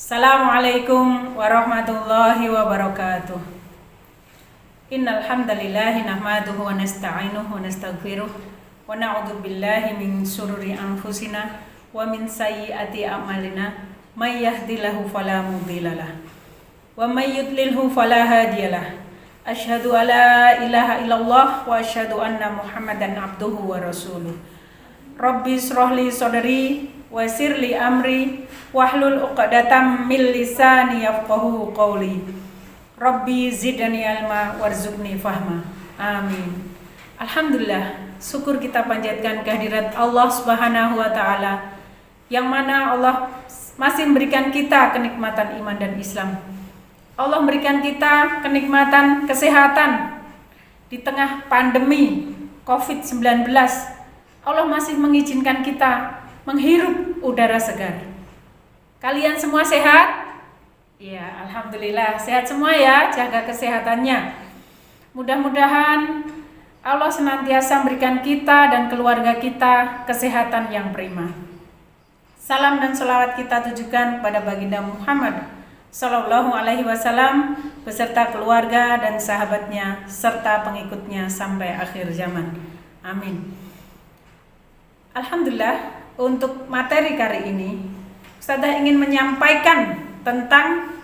Assalamualaikum warahmatullahi wabarakatuh. Innal hamdalillahi nahmaduhu wa nasta'inuhu wa nastaghfiruh wa na'udzu billahi min shururi anfusina wa min sayyiati a'malina may yahdihillahu fala mudhillalah wa may yudlilhu fala hadiyalah. Asyhadu alla ilaha illallah wa asyhadu anna Muhammadan abduhu wa rasuluh. Rabbi shrahli sadri wa yassirli amri wahlul 'uqdatam min lisani yafqahu qawli. Rabbi zidni ilma warzuqni fahma. Amin. Alhamdulillah, syukur kita panjatkan kehadirat Allah Subhanahu wa taala yang mana Allah masih memberikan kita kenikmatan iman dan Islam. Allah memberikan kita kenikmatan kesehatan di tengah pandemi COVID-19. Allah masih mengizinkan kita menghirup udara segar. Kalian semua sehat? Ya, alhamdulillah sehat semua ya, jaga kesehatannya. Mudah-mudahan Allah senantiasa memberikan kita dan keluarga kita kesehatan yang prima. Salam dan sholawat kita tujukan pada baginda Muhammad Sallallahu Alaihi Wasallam beserta keluarga dan sahabatnya serta pengikutnya sampai akhir zaman. Amin. Alhamdulillah, untuk materi kali ini Ustazah ingin menyampaikan tentang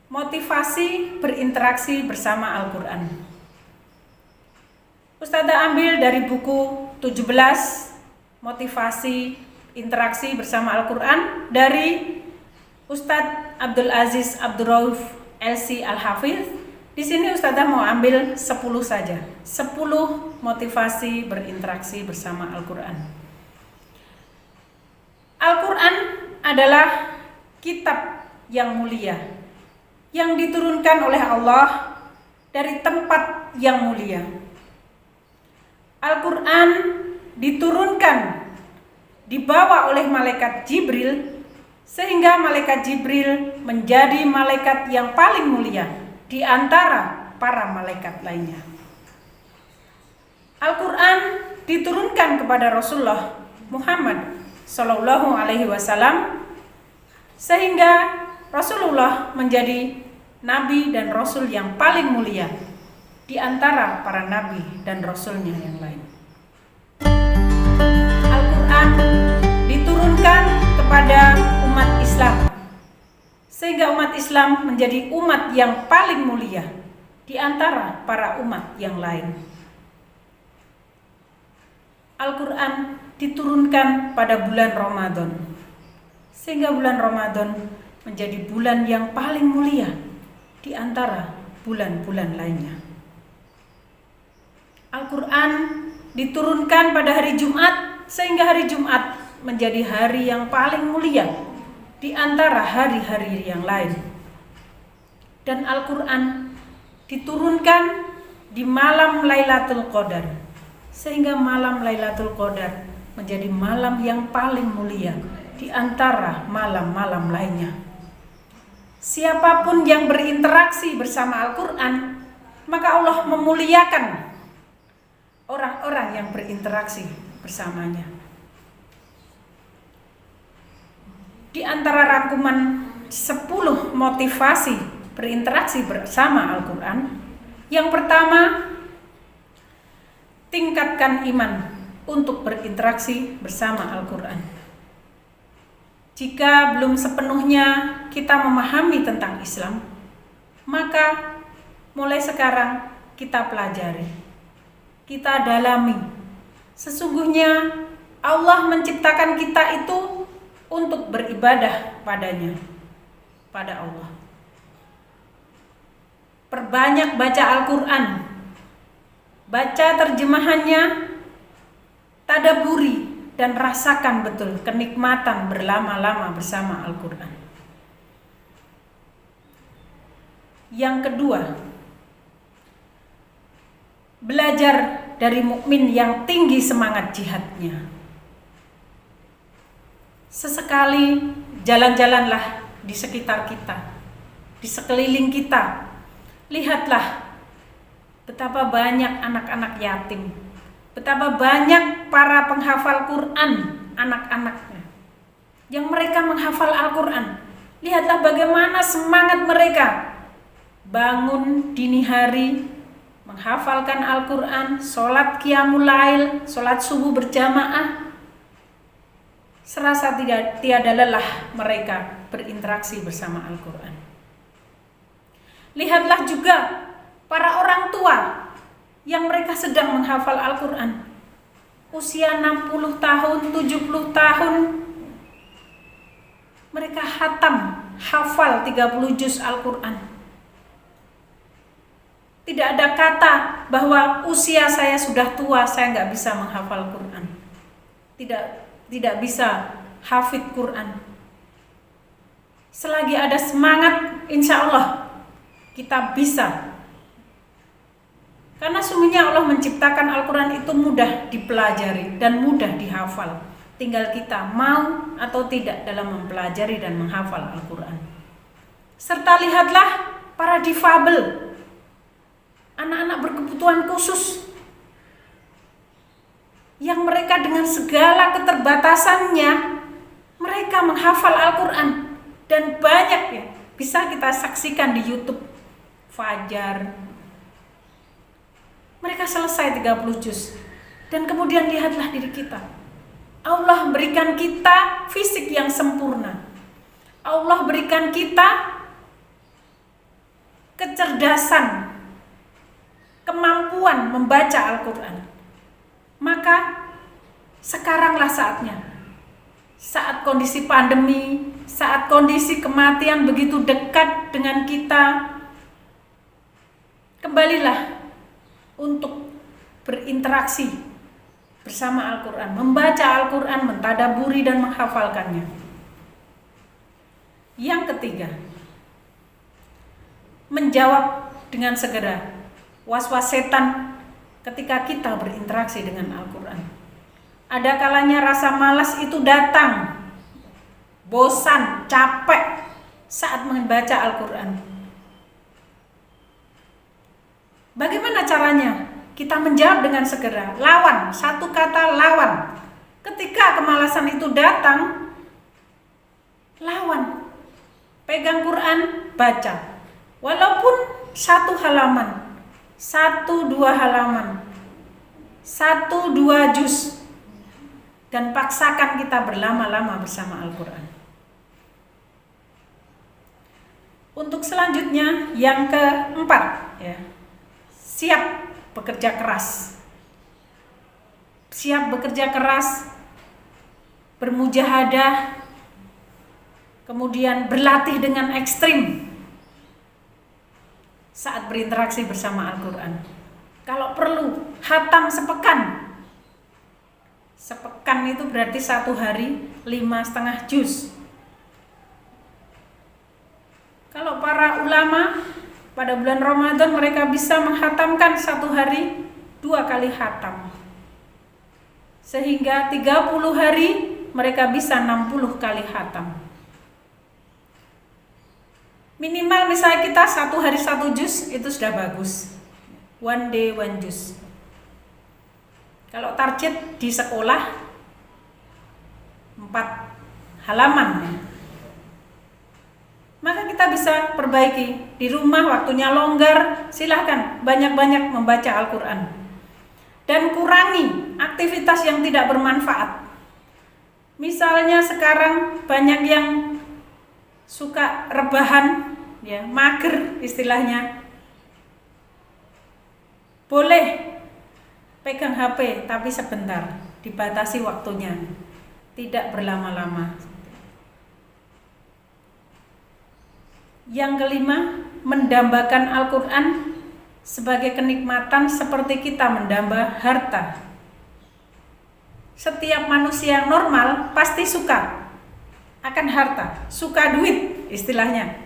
motivasi berinteraksi bersama Al-Quran. Ustazah ambil dari buku 17 motivasi interaksi bersama Al-Quran dari Ustadz Abdul Aziz Abdul Rauf LC Al-Hafidh. Di sini Ustazah mau ambil 10 saja, 10 motivasi berinteraksi bersama Al-Quran. Al-Quran adalah kitab yang mulia yang diturunkan oleh Allah dari tempat yang mulia. Al-Quran diturunkan, dibawa oleh malaikat Jibril, sehingga malaikat Jibril menjadi malaikat yang paling mulia di antara para malaikat lainnya. Al-Quran diturunkan kepada Rasulullah Muhammad Sallallahu Alaihi Wasallam, sehingga Rasulullah menjadi nabi dan rasul yang paling mulia di antara para nabi dan rasulnya yang lain. Al-Quran diturunkan kepada umat Islam, sehingga umat Islam menjadi umat yang paling mulia di antara para umat yang lain. Al-Quran diturunkan pada bulan Ramadan, sehingga bulan Ramadan menjadi bulan yang paling mulia di antara bulan-bulan lainnya. Al-Quran diturunkan pada hari Jumat, sehingga hari Jumat menjadi hari yang paling mulia di antara hari-hari yang lain. Dan Al-Quran diturunkan di malam Lailatul Qadar, sehingga malam Lailatul Qadar menjadi malam yang paling mulia di antara malam-malam lainnya. Siapapun yang berinteraksi bersama Al-Quran, maka Allah memuliakan orang-orang yang berinteraksi bersamanya. Di antara rangkuman 10 motivasi berinteraksi bersama Al-Quran, yang pertama, tingkatkan iman untuk berinteraksi bersama Al-Quran. Jika belum sepenuhnya kita memahami tentang Islam, maka mulai sekarang kita pelajari, kita dalami. Sesungguhnya Allah menciptakan kita itu untuk beribadah padanya, pada Allah. Perbanyak baca Al-Quran, baca terjemahannya, tadaburi dan rasakan betul kenikmatan berlama-lama bersama Al-Quran. Yang kedua, belajar dari mukmin yang tinggi semangat jihadnya. Sesekali jalan-jalanlah di sekitar kita, di sekeliling kita. Lihatlah betapa banyak anak-anak yatim, betapa banyak para penghafal Quran, anak-anaknya, yang mereka menghafal Al-Quran, Lihatlah bagaimana semangat mereka bangun dini hari, menghafalkan Al-Quran, sholat qiyamul lail, sholat subuh berjamaah. Serasa tiada lelah mereka berinteraksi bersama Al-Quran. Lihatlah juga para orang tua yang mereka sedang menghafal Al-Quran. Usia 60 tahun, 70 tahun, mereka hafal 30 juz Al-Quran. Tidak ada kata bahwa usia saya sudah tua, saya nggak bisa menghafal Quran. Tidak bisa hafid Quran. Selagi ada semangat, insya Allah kita bisa. Karena sungguhnya Allah menciptakan Al-Quran itu mudah dipelajari dan mudah dihafal. Tinggal kita mau atau tidak dalam mempelajari dan menghafal Al-Quran. Serta lihatlah para difabel, anak-anak berkebutuhan khusus, yang mereka dengan segala keterbatasannya, mereka menghafal Al-Quran. Dan banyak ya, bisa kita saksikan di YouTube, Fajar. Mereka selesai 30 juz. Dan kemudian lihatlah diri kita. Allah berikan kita fisik yang sempurna. Allah berikan kita kecerdasan, kemampuan membaca Al-Quran. Maka sekaranglah saatnya. Saat kondisi pandemi, saat kondisi kematian begitu dekat dengan kita, kembalilah untuk berinteraksi bersama Al-Quran, membaca Al-Quran, mentadaburi dan menghafalkannya. Yang ketiga, menjawab dengan segera was-was setan ketika kita berinteraksi dengan Al-Quran. Ada kalanya rasa malas itu datang, bosan, capek saat membaca Al-Quran. Bagaimana caranya? Kita menjawab dengan segera, lawan, satu kata lawan. Ketika kemalasan itu datang, lawan. Pegang Quran, baca. Walaupun 1 halaman, 1-2 halaman, 1-2 juz. Dan paksakan kita berlama-lama bersama Al-Quran. Untuk selanjutnya, yang keempat, ya, siap bekerja keras. Siap bekerja keras, bermujahadah, kemudian berlatih dengan ekstrim saat berinteraksi bersama Al-Quran. Kalau perlu, khatam sepekan. Sepekan itu berarti 1 hari 5,5 juz. Kalau para ulama pada bulan Ramadan mereka bisa menghatamkan 1 hari 2 kali khatam. Sehingga 30 hari mereka bisa 60 kali khatam. Minimal misalnya kita 1 hari 1 juz itu sudah bagus. One day 1 juz. Kalau target di sekolah 4 halaman ya. Maka kita bisa perbaiki. Di rumah waktunya longgar, silahkan banyak-banyak membaca Al-Quran. Dan kurangi aktivitas yang tidak bermanfaat. Misalnya sekarang banyak yang suka rebahan, ya, mager istilahnya. Boleh pegang HP tapi sebentar, dibatasi waktunya, tidak berlama-lama. Yang kelima, mendambakan Al-Quran sebagai kenikmatan seperti kita mendamba harta. Setiap manusia yang normal pasti suka akan harta, suka duit istilahnya.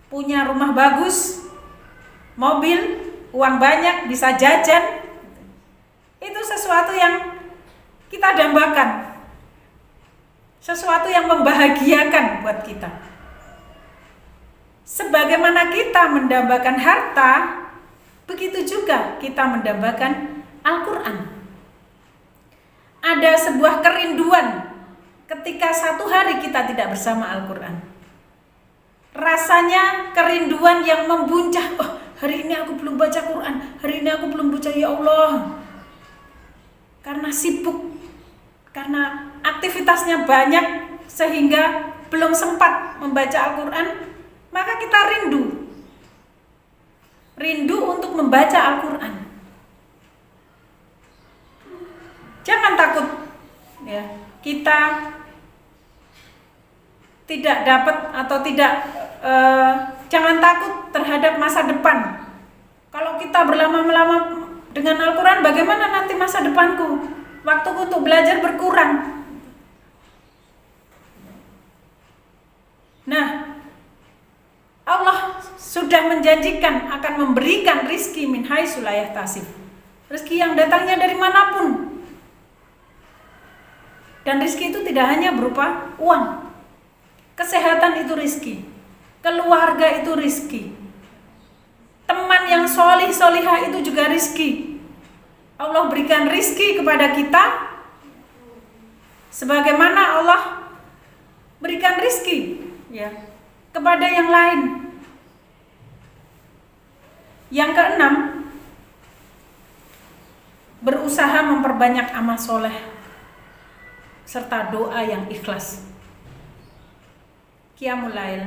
Punya rumah bagus, mobil, uang banyak, bisa jajan. Itu sesuatu yang kita dambakan, sesuatu yang membahagiakan buat kita. Sebagaimana kita mendambakan harta, begitu juga kita mendambakan Al-Quran. Ada sebuah kerinduan ketika 1 hari kita tidak bersama Al-Quran. rasanya kerinduan yang membuncah. Oh, hari ini aku belum baca Quran, hari ini aku belum baca, ya Allah. Karena sibuk, karena aktivitasnya banyak sehingga belum sempat membaca Al-Quran, maka kita rindu untuk membaca Al-Quran. Jangan takut ya, kita tidak dapat atau tidak jangan takut terhadap masa depan. Kalau kita berlama-lama dengan Al-Quran, bagaimana nanti masa depanku? Waktuku untuk belajar berkurang. Nah, Allah sudah menjanjikan akan memberikan rizki min haitsu la yahtasib. Rizki yang datangnya dari manapun. Dan rizki itu tidak hanya berupa uang. Kesehatan itu rizki, keluarga itu rizki, teman yang solih solihah itu juga rizki. Allah berikan rizki kepada kita sebagaimana Allah berikan rizki ya kepada yang lain. Yang keenam, berusaha memperbanyak amal soleh serta doa yang ikhlas. Qiyamul lail,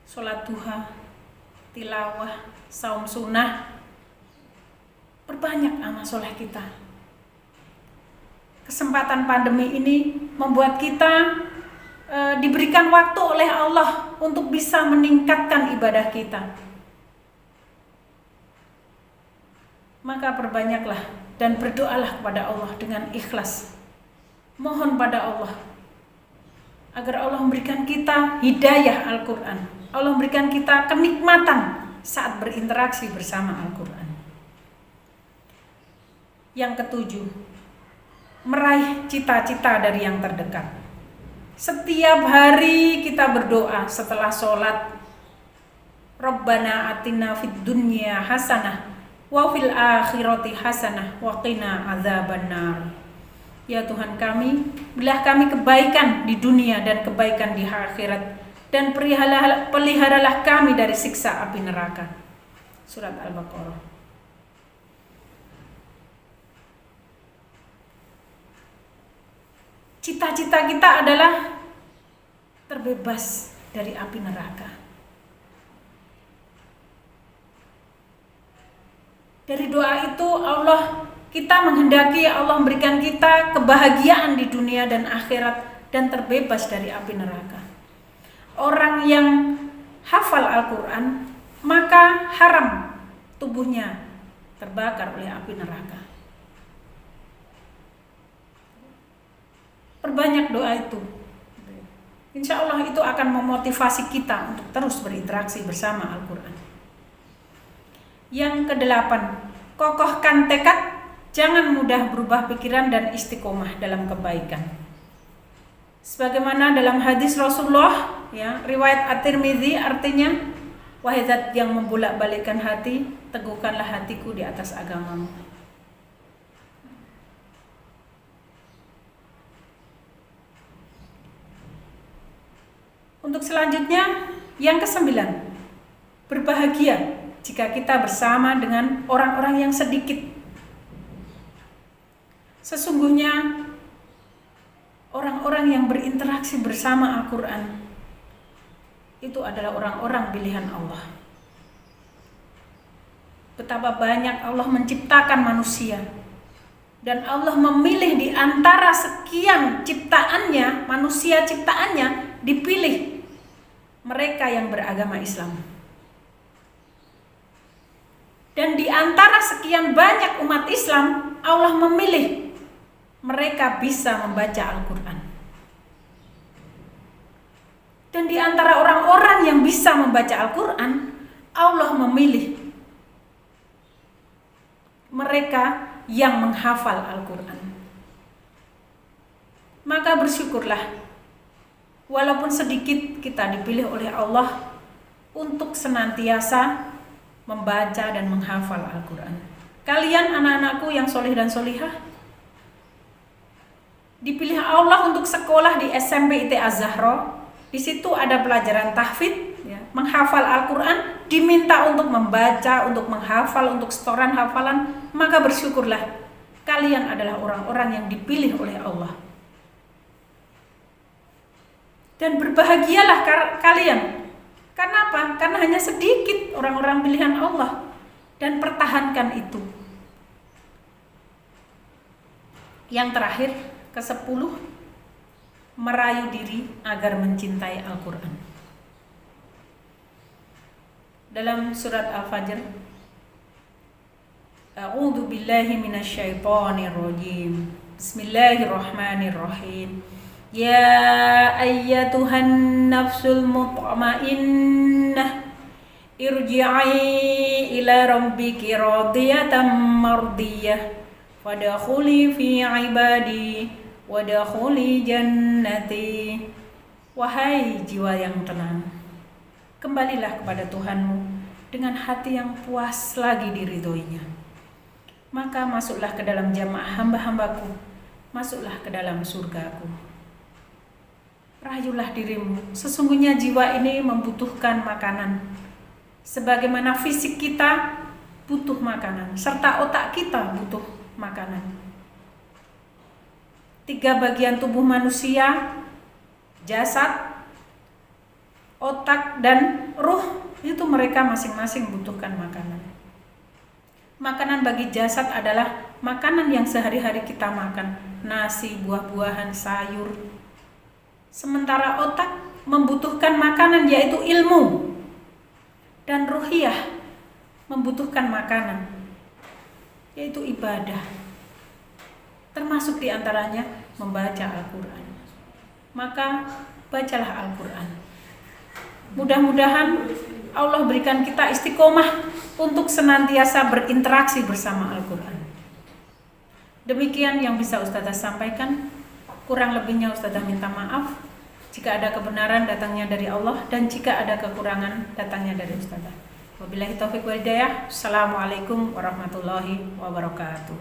sholat duha, tilawah, saum sunnah, perbanyak amal soleh kita. Kesempatan pandemi ini membuat kita diberikan waktu oleh Allah untuk bisa meningkatkan ibadah kita. Maka perbanyaklah dan berdoalah kepada Allah dengan ikhlas. Mohon pada Allah agar Allah memberikan kita hidayah Al-Quran. Allah memberikan kita kenikmatan saat berinteraksi bersama Al-Quran. Yang ketujuh, meraih cita-cita dari yang terdekat. Setiap hari kita berdoa setelah sholat, Rabbana atina fid dunya hasanah wa fil akhirati hasanah wa qina adzabannar. Ya Tuhan kami, berilah kami kebaikan di dunia dan kebaikan di akhirat, dan peliharalah kami dari siksa api neraka. Surat Al-Baqarah. Cita-cita kita adalah terbebas dari api neraka. Dari doa itu kita menghendaki Allah memberikan kita kebahagiaan di dunia dan akhirat dan terbebas dari api neraka. Orang yang hafal Al-Quran maka haram tubuhnya terbakar oleh api neraka. Perbanyak doa itu. Insya Allah itu akan memotivasi kita untuk terus berinteraksi bersama Al-Quran. Yang kedelapan, kokohkan tekad, jangan mudah berubah pikiran dan istiqomah dalam kebaikan. Sebagaimana dalam hadis Rasulullah, ya, riwayat At-Tirmidzi, artinya, wahai zat yang membolak-balikkan hati, teguhkanlah hatiku di atas agamamu. Untuk selanjutnya, yang kesembilan, berbahagia jika kita bersama dengan orang-orang yang sedikit. Sesungguhnya orang-orang yang berinteraksi bersama Al-Quran itu adalah orang-orang pilihan Allah. Betapa banyak Allah menciptakan manusia, dan Allah memilih di antara sekian ciptaannya, manusia ciptaannya, dipilih mereka yang beragama Islam. Dan di antara sekian banyak umat Islam, Allah memilih mereka bisa membaca Al-Quran. Dan di antara orang-orang yang bisa membaca Al-Quran, Allah memilih mereka yang menghafal Al-Quran. Maka bersyukurlah, walaupun sedikit kita dipilih oleh Allah untuk senantiasa membaca dan menghafal Al-Quran. Kalian anak-anakku yang soleh dan solihah, dipilih Allah untuk sekolah di SMP IT Az-Zahra Di situ ada pelajaran tahfidz, ya, menghafal Al-Quran, diminta untuk membaca, untuk menghafal, untuk setoran hafalan, maka bersyukurlah kalian adalah orang-orang yang dipilih oleh Allah. Dan berbahagialah kalian. Karena apa? Karena hanya sedikit orang-orang pilihan Allah. Dan pertahankan itu. Yang terakhir, ke-10, merayu diri agar mencintai Al-Quran. Dalam surat Al-Fajr, A'udzu billahi minasyaitonir rajim. Bismillahirrahmanirrahim. Ya ayyatuhan nafsul mutmainnah, irji'i ila rabbiki radiyatan mardiyah, fadkhuli fi ibadi wadakhuli jannati. Wahai jiwa yang tenang, kembalilah kepada Tuhanmu dengan hati yang puas lagi diridhoinya. Maka masuklah ke dalam jamaah hamba-hambaku, masuklah ke dalam surgaku. Rayulah dirimu, sesungguhnya jiwa ini membutuhkan makanan, sebagaimana fisik kita butuh makanan, serta otak kita butuh makanan. 3 bagian tubuh manusia, jasad, otak, dan ruh, itu mereka masing-masing butuhkan makanan. Makanan bagi jasad adalah makanan yang sehari-hari kita makan, nasi, buah-buahan, sayur. Sementara otak membutuhkan makanan, yaitu ilmu. Dan ruhiyah membutuhkan makanan, yaitu ibadah. Termasuk diantaranya membaca Al-Quran. Maka bacalah Al-Quran. Mudah-mudahan Allah berikan kita istiqomah untuk senantiasa berinteraksi bersama Al-Quran. Demikian yang bisa Ustazah sampaikan. Kurang lebihnya Ustazah minta maaf. Jika ada kebenaran datangnya dari Allah, dan jika ada kekurangan datangnya dari Ustazah. Wabillahi taufiq wal hidayah. Assalamualaikum warahmatullahi wabarakatuh.